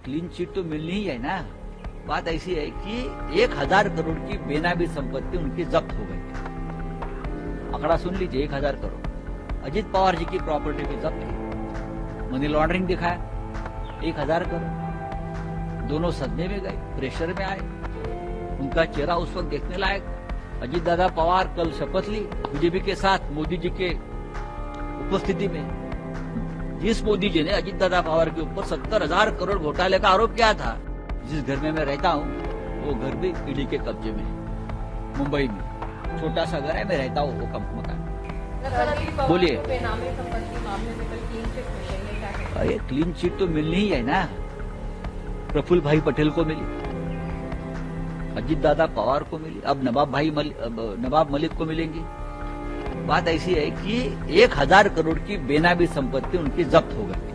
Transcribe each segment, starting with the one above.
Clean chit तो मिलनी ही है ना। बात ऐसी है कि 1000 करोड़ की बेनामी संपत्ति उनकी जब्त हो गई। आंकड़ा सुन लीजिए, 1000 करोड़। अजित पवार जी की प्रॉपर्टी भी जब्त की। मनी लॉन्ड्रिंग दिखाया, 1000 करोड़। दोनों सदमे में गए, प्रेशर में आए। उनका चेहरा उस वक्त देखने लायक। अजित दादा पवार कल शपथ ली बीजेपी के साथ मोदी जी के उपस्थिति में। जिस मोदी जी ने अजित दादा पवार के ऊपर 70,000 करोड़ घोटाले का आरोप किया था, जिस घर में मैं रहता हूँ वो घर भी ईडी के कब्जे में है। मुंबई में छोटा सा घर है, मैं रहता हूँ वो मकान। बोलिए। अरे क्लीन चिट तो मिलनी ही है ना। प्रफुल्ल भाई पटेल को मिली, अजित दादा पवार को मिली, अब नवाब मलिक को मिलेंगी। बात ऐसी है कि 1000 करोड़ की बेनामी संपत्ति उनकी जब्त हो गई।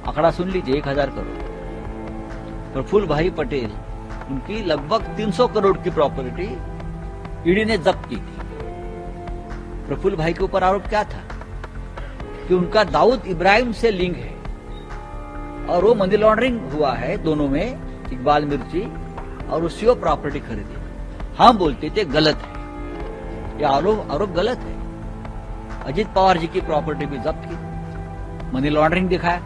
आंकड़ा सुन लीजिए, 1000 करोड़। प्रफुल्ल भाई पटेल, उनकी लगभग 300 करोड़ की प्रॉपर्टी ईडी ने जब्त की थी। प्रफुल्ल भाई के ऊपर आरोप क्या था कि उनका दाऊद इब्राहिम से लिंक है और वो मनी लॉन्ड्रिंग हुआ है दोनों में, इकबाल मिर्ची, और उससे वो प्रॉपर्टी खरीदी। हम बोलते थे गलत है, ये आरोप गलत है। अजित पवार जी की प्रॉपर्टी भी जब्त की। मनी लॉन्ड्रिंग दिखाया,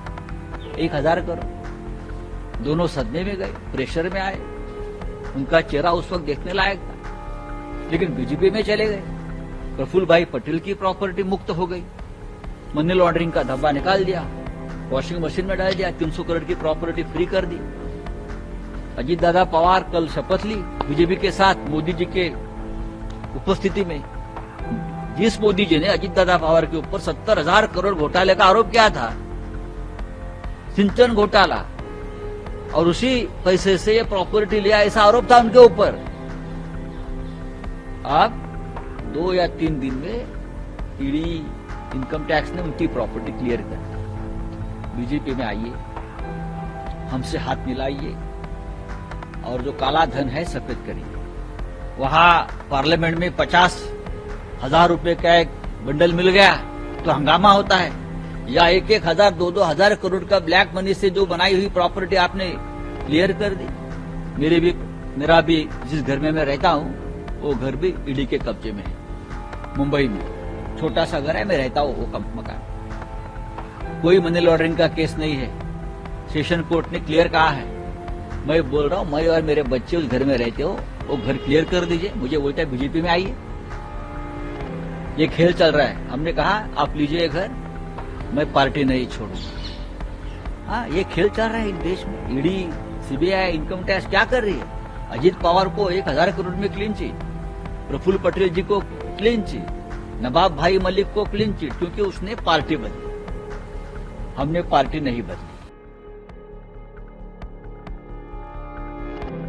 1000 करोड़। दोनों सदमे में गए, प्रेशर में आए। उनका चेहरा उस वक्त देखने लायक था, लेकिन बीजेपी में चले गए। प्रफुल्ल भाई पटेल की प्रॉपर्टी मुक्त हो गई। मनी लॉन्ड्रिंग का धब्बा निकाल दिया, वॉशिंग मशीन में डाल दिया, 300 करोड़ की प्रॉपर्टी फ्री कर दी। अजित दादा पवार कल शपथ ली बीजेपी के साथ मोदी जी के उपस्थिति में। जिस मोदी जी ने अजित दादा पवार के ऊपर 70,000 करोड़ घोटाले का आरोप किया था, सिंचन घोटाला, और उसी पैसे से ये प्रॉपर्टी लिया, ऐसा आरोप था उनके ऊपर। अब 2 या 3 दिन में ईडी इनकम टैक्स ने उनकी प्रॉपर्टी क्लियर कर दी। बीजेपी में आइए, हमसे हाथ मिलाइए और जो काला धन है सफेद करिए। वहां पार्लियामेंट में 50,000 रुपए का एक बंडल मिल गया तो हंगामा होता है, या 1,000, 2,000 करोड़ का ब्लैक मनी से जो बनाई हुई प्रॉपर्टी आपने क्लियर कर दी। मेरा भी जिस घर में मैं रहता हूँ वो घर भी ईडी के कब्जे में है। मुंबई में छोटा सा घर है, मैं रहता हूँ वो मकान। कोई मनी लॉन्ड्रिंग का केस नहीं है, सेशन कोर्ट ने क्लियर कहा है। मैं बोल रहा हूँ, मैं और मेरे बच्चे उस घर में रहते हो, वो घर क्लियर कर दीजिए। मुझे बोलता है बीजेपी में आइए। ये खेल चल रहा है। हमने कहा आप लीजिए घर, मैं पार्टी नहीं छोड़ूंगा। हाँ, ये खेल चल रहा है इस देश में। ईडी, सीबीआई, इनकम टैक्स क्या कर रही है? अजित पवार को 1000 करोड़ में क्लीन चिट, प्रफुल्ल पटेल जी को क्लीन चिट, नवाब भाई मलिक को क्लीन चिट, क्योंकि उसने पार्टी बदली। हमने पार्टी नहीं बदली।